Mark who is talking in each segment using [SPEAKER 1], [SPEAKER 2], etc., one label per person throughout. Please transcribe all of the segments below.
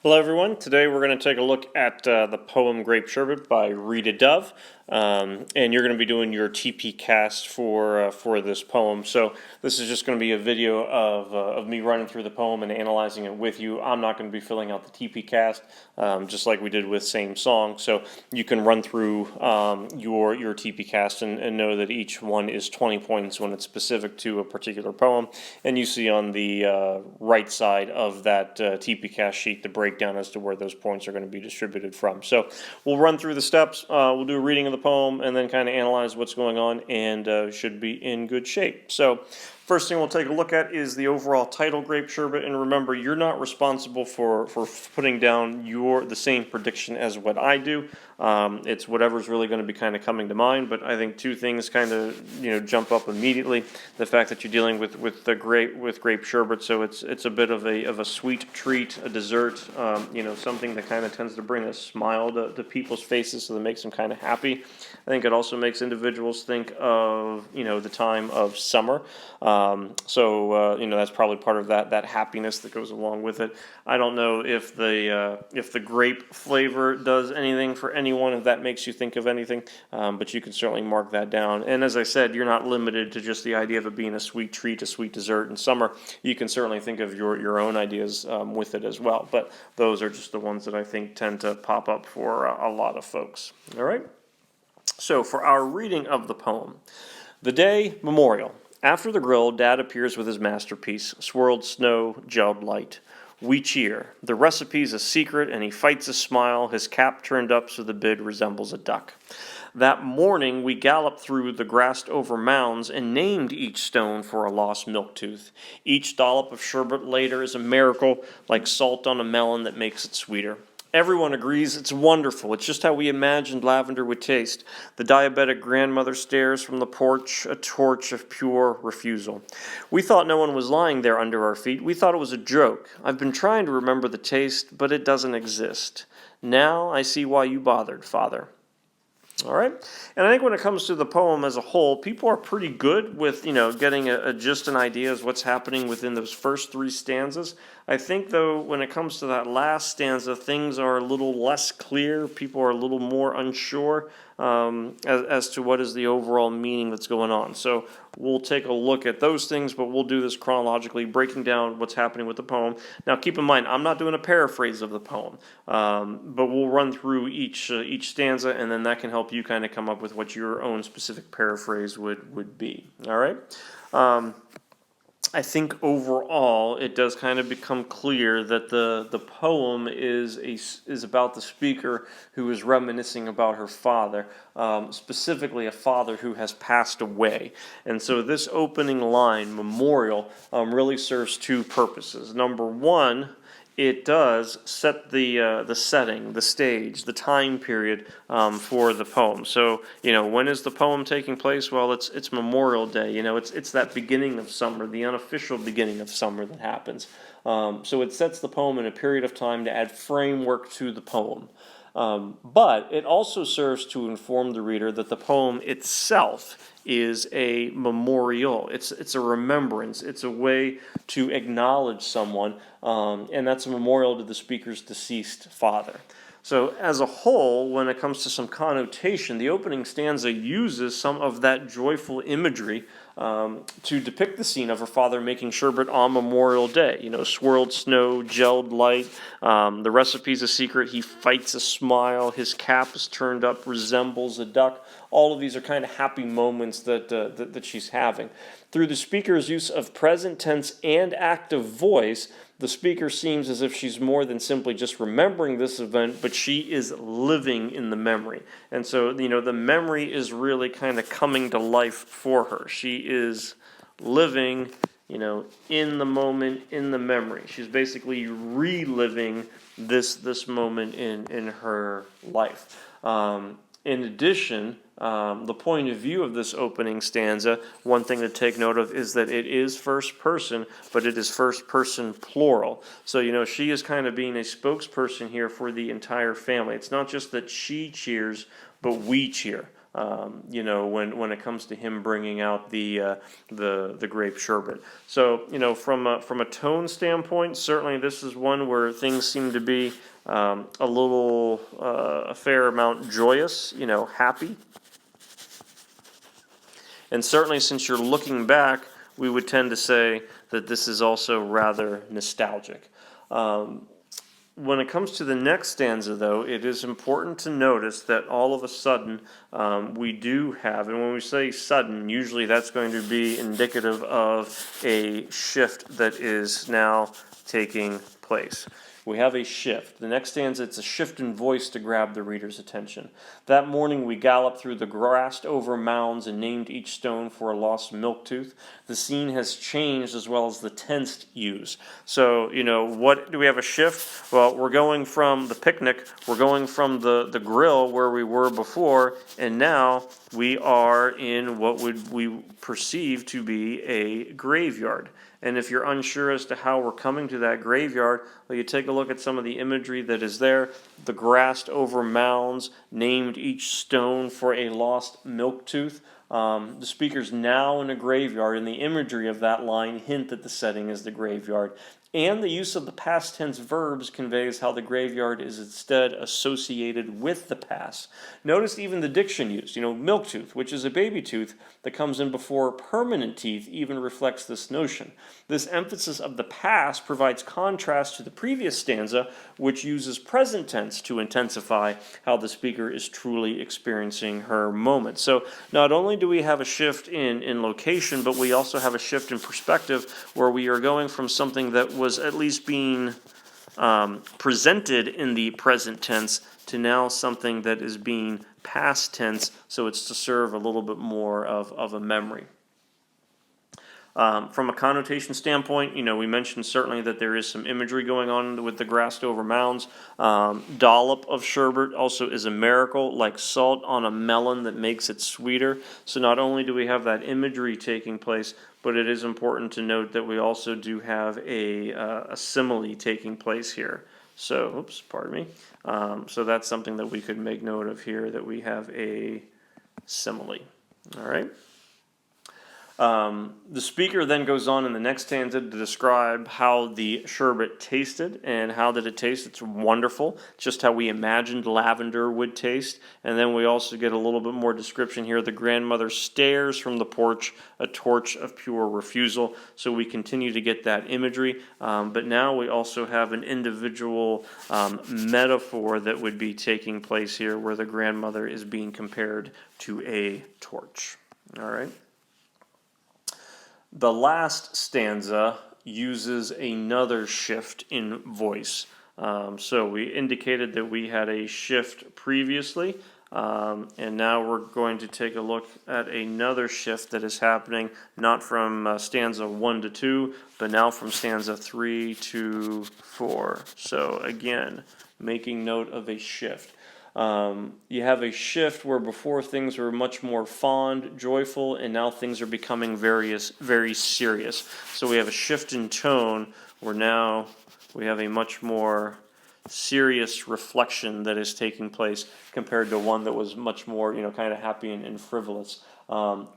[SPEAKER 1] Hello everyone, today we're going to take a look at the poem Grape Sherbet by Rita Dove, and you're going to be doing your TP cast for this poem. So this is just going to be a video of me running through the poem and analyzing it with you. I'm not going to be filling out the TP cast, just like we did with Same Song, so you can run through your TP cast and know that each one is 20 points when it's specific to a particular poem, and you see on the right side of that TP cast sheet the breakdown as to where those points are going to be distributed from. So we'll run through the steps, we'll do a reading of the poem, and then kind of analyze what's going on, and should be in good shape. So first thing we'll take a look at is the overall title, Grape Sherbet, and remember, you're not responsible for putting down the same prediction as what I do. It's whatever's really going to be kind of coming to mind, but I think two things kind of jump up immediately. The fact that you're dealing with grape sherbet, so it's a bit of a sweet treat, a dessert, something that kind of tends to bring a smile to people's faces, so that makes them kind of happy. I think it also makes individuals think of the time of summer. That's probably part of that happiness that goes along with it. I don't know if the grape flavor does anything for anyone, if that makes you think of anything, but you can certainly mark that down. And as I said, you're not limited to just the idea of it being a sweet treat, a sweet dessert in summer. You can certainly think of your own ideas with it as well, but those are just the ones that I think tend to pop up for a lot of folks. All right? So for our reading of the poem, the day, memorial. After the grill, Dad appears with his masterpiece, swirled snow, gelled light. We cheer. The recipe's a secret, and he fights a smile, his cap turned up so the bid resembles a duck. That morning, we galloped through the grassed-over mounds and named each stone for a lost milk tooth. Each dollop of sherbet later is a miracle, like salt on a melon that makes it sweeter. Everyone agrees it's wonderful. It's just how we imagined lavender would taste. The diabetic grandmother stares from the porch, a torch of pure refusal. We thought no one was lying there under our feet. We thought it was a joke. I've been trying to remember the taste, but it doesn't exist. Now I see why you bothered, Father. All right, and I think when it comes to the poem as a whole, people are pretty good with getting just an idea of what's happening within those first three stanzas. I think though when it comes to that last stanza, things are a little less clear. People are a little more unsure as to what is the overall meaning that's going on. So we'll take a look at those things, but we'll do this chronologically, breaking down what's happening with the poem. Now keep in mind, I'm not doing a paraphrase of the poem, but we'll run through each stanza, and then that can help you kind of come up with what your own specific paraphrase would be. All right? I think overall it does kind of become clear that the poem is about the speaker who is reminiscing about her father, specifically a father who has passed away. And so this opening line, memorial, really serves two purposes. Number one, it does set the setting, the stage, the time period for the poem. So, when is the poem taking place? Well, it's Memorial Day. It's that beginning of summer, the unofficial beginning of summer that happens. So it sets the poem in a period of time to add framework to the poem. But it also serves to inform the reader that the poem itself is a memorial. It's a remembrance. It's a way to acknowledge someone, and that's a memorial to the speaker's deceased father. So as a whole, when it comes to some connotation, the opening stanza uses some of that joyful imagery to depict the scene of her father making sherbet on Memorial Day. Swirled snow, gelled light, the recipe's a secret, he fights a smile, his cap is turned up, resembles a duck. All of these are kind of happy moments that she's having. Through the speaker's use of present tense and active voice, the speaker seems as if she's more than simply just remembering this event, but she is living in the memory. And so, the memory is really kind of coming to life for her. She is living, in the moment, in the memory. She's basically reliving this moment in her life. In addition, the point of view of this opening stanza, one thing to take note of is that it is first person, but it is first person plural. So, she is kind of being a spokesperson here for the entire family. It's not just that she cheers, but we cheer. you know, when it comes to him bringing out the grape sherbet. So, you know, from a tone standpoint, certainly this is one where things seem to be a fair amount joyous, you know, happy. And certainly since you're looking back, we would tend to say that this is also rather nostalgic. When it comes to the next stanza, though, it is important to notice that all of a sudden we do have, and when we say sudden, usually that's going to be indicative of a shift that is now taking place. We have a shift. The next stanza, it's a shift in voice to grab the reader's attention. That morning we galloped through the grassed over mounds and named each stone for a lost milk tooth. The scene has changed as well as the tense used. So, you know, what do we have a shift? Well, we're going from the picnic, we're going from the grill where we were before, and now we are in what would we perceive to be a graveyard. And if you're unsure as to how we're coming to that graveyard, well, you take a look at some of the imagery that is there. The grassed over mounds named each stone for a lost milk tooth. The speaker's now in a graveyard, and the imagery of that line hint that the setting is the graveyard. And the use of the past tense verbs conveys how the graveyard is instead associated with the past. Notice even the diction used. You know, milk tooth, which is a baby tooth that comes in before permanent teeth, even reflects this notion. This emphasis of the past provides contrast to the previous stanza, which uses present tense to intensify how the speaker is truly experiencing her moment. So not only do we have a shift in location, but we also have a shift in perspective where we are going from something that was at least being presented in the present tense to now something that is being past tense, so it's to serve a little bit more of a memory. From a connotation standpoint, you know, we mentioned certainly that there is some imagery going on with the grassed over mounds. Dollop of sherbet also is a miracle, like salt on a melon that makes it sweeter. So not only do we have that imagery taking place, but it is important to note that we also do have a simile taking place here. So, oops, pardon me. So that's something that we could make note of here, that we have a simile. All right. The speaker then goes on in the next stanza to describe how the sherbet tasted. And how did it taste? It's wonderful, just how we imagined lavender would taste. And then we also get a little bit more description here. The grandmother stares from the porch, a torch of pure refusal. So we continue to get that imagery, but now we also have an individual metaphor that would be taking place here, where the grandmother is being compared to a torch. All right. The last stanza uses another shift in voice. So we indicated that we had a shift previously, and now we're going to take a look at another shift that is happening, not from stanza 1 to 2, but now from stanza 3 to 4. So again, making note of a shift. You have a shift where before things were much more fond, joyful, and now things are becoming very serious. So we have a shift in tone where now we have a much more serious reflection that is taking place compared to one that was much more, you know, kind of happy and frivolous.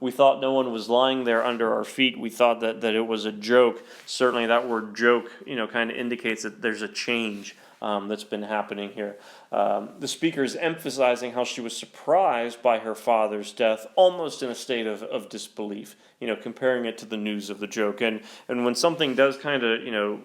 [SPEAKER 1] We thought no one was lying there under our feet. We thought that it was a joke. Certainly that word joke, you know, kind of indicates that there's a change that's been happening here. The speaker is emphasizing how she was surprised by her father's death, almost in a state of disbelief, you know, comparing it to the news of the joke. And when something does kind of, you know,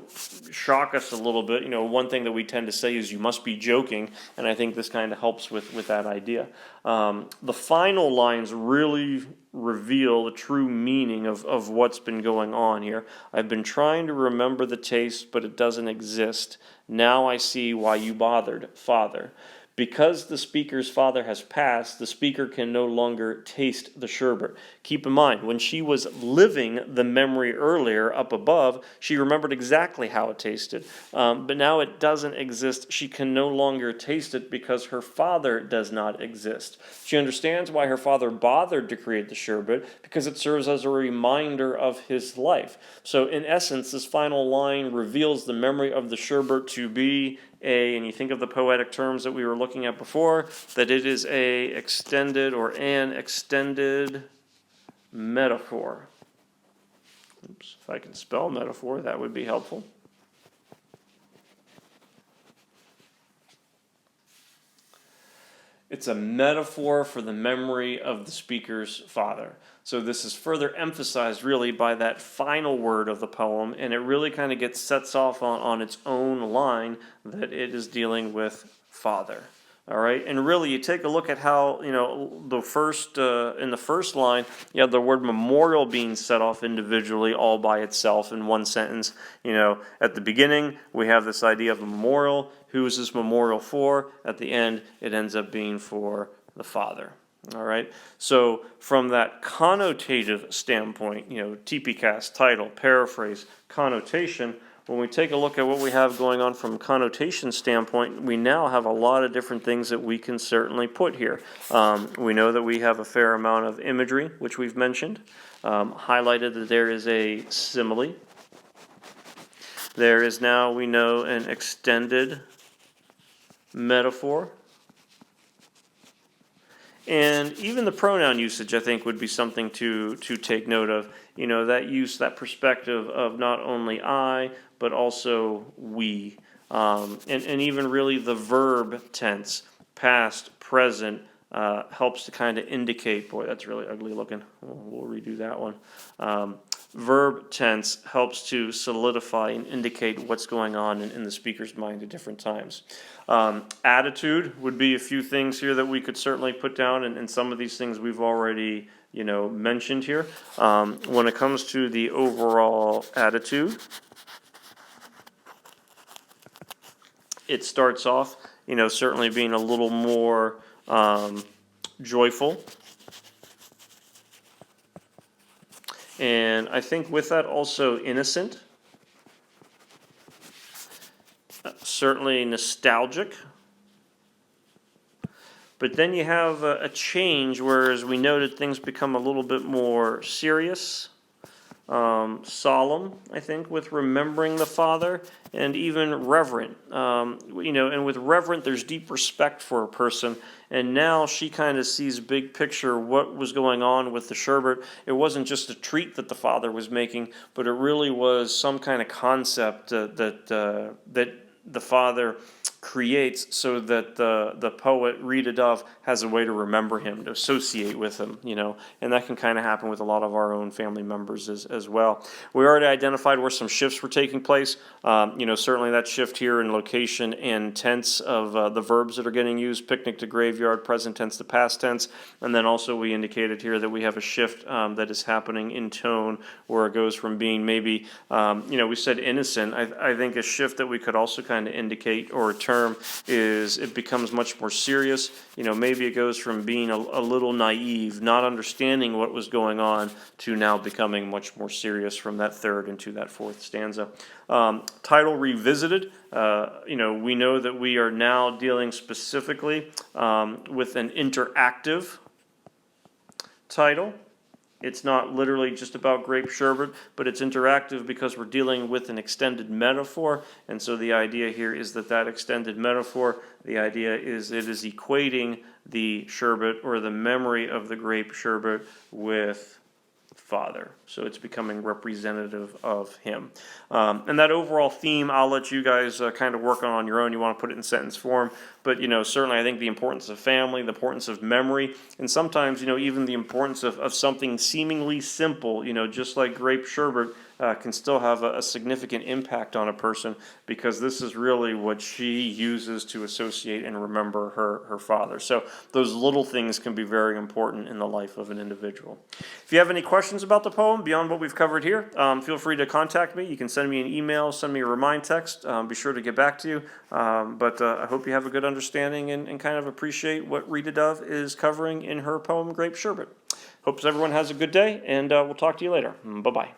[SPEAKER 1] shock us a little bit, you know, one thing that we tend to say is you must be joking, and I think this kind of helps with that idea. The final lines really reveal the true meaning of what's been going on here. I've been trying to remember the taste, but it doesn't exist. Now I see why you bothered, Father. Because the speaker's father has passed, the speaker can no longer taste the sherbet. Keep in mind, when she was living the memory earlier up above, she remembered exactly how it tasted. But now it doesn't exist. She can no longer taste it because her father does not exist. She understands why her father bothered to create the sherbet, because it serves as a reminder of his life. So in essence, this final line reveals the memory of the sherbet to be and you think of the poetic terms that we were looking at before, that it is a extended or an extended metaphor. Oops, if I can spell metaphor, that would be helpful. It's a metaphor for the memory of the speaker's father. So this is further emphasized really by that final word of the poem, and it really kind of sets off on its own line that it is dealing with father. All right, and really, you take a look at how, the first in the first line, you have the word memorial being set off individually, all by itself in one sentence. At the beginning, we have this idea of a memorial. Who is this memorial for? At the end, it ends up being for the father. All right, so from that connotative standpoint, TPCAST, title, paraphrase, connotation. When we take a look at what we have going on from a connotation standpoint, we now have a lot of different things that we can certainly put here. We know that we have a fair amount of imagery, which we've mentioned. Highlighted that there is a simile. There is now, we know, an extended metaphor. And even the pronoun usage, I think, would be something to take note of. That use, that perspective of not only I, but also we. And even really the verb tense, past, present, helps to kind of indicate, boy, that's really ugly looking. We'll redo that one. Verb tense helps to solidify and indicate what's going on in the speaker's mind at different times. Attitude would be a few things here that we could certainly put down, and some of these things we've already mentioned here. When it comes to the overall attitude, it starts off, certainly being a little more joyful. And I think with that also innocent, certainly nostalgic. But then you have a change, whereas we noted things become a little bit more serious, solemn, I think, with remembering the father, and even reverent. And with reverent, there's deep respect for a person. And now she kind of sees big picture what was going on with the sherbet. It wasn't just a treat that the father was making, but it really was some kind of concept that the father creates so that the poet Rita Dove has a way to remember him, to associate with him, and that can kind of happen with a lot of our own family members as well. We already identified where some shifts were taking place. Certainly that shift here in location and tense of the verbs that are getting used, picnic to graveyard, present tense to past tense, and then also we indicated here that we have a shift that is happening in tone, where it goes from being maybe, we said innocent. I think a shift that we could also kind of indicate or term is it becomes much more serious. Maybe it goes from being a little naive, not understanding what was going on, to now becoming much more serious from that third into that fourth stanza. Title revisited. We know that we are now dealing specifically with an interactive title. It's not literally just about grape sherbet, but it's interactive because we're dealing with an extended metaphor. And so the idea here is that extended metaphor, the idea is it is equating the sherbet or the memory of the grape sherbet with father. So it's becoming representative of him. And that overall theme, I'll let you guys kind of work on your own. You want to put it in sentence form. But, certainly I think the importance of family, the importance of memory, and sometimes, even the importance of something seemingly simple, just like grape sherbet, can still have a significant impact on a person, because this is really what she uses to associate and remember her father. So those little things can be very important in the life of an individual. If you have any questions about the poem beyond what we've covered here, feel free to contact me. You can send me an email, send me a remind text. Be sure to get back to you. But I hope you have a good understanding and kind of appreciate what Rita Dove is covering in her poem, Grape Sherbet. Hope everyone has a good day, and we'll talk to you later. Bye-bye.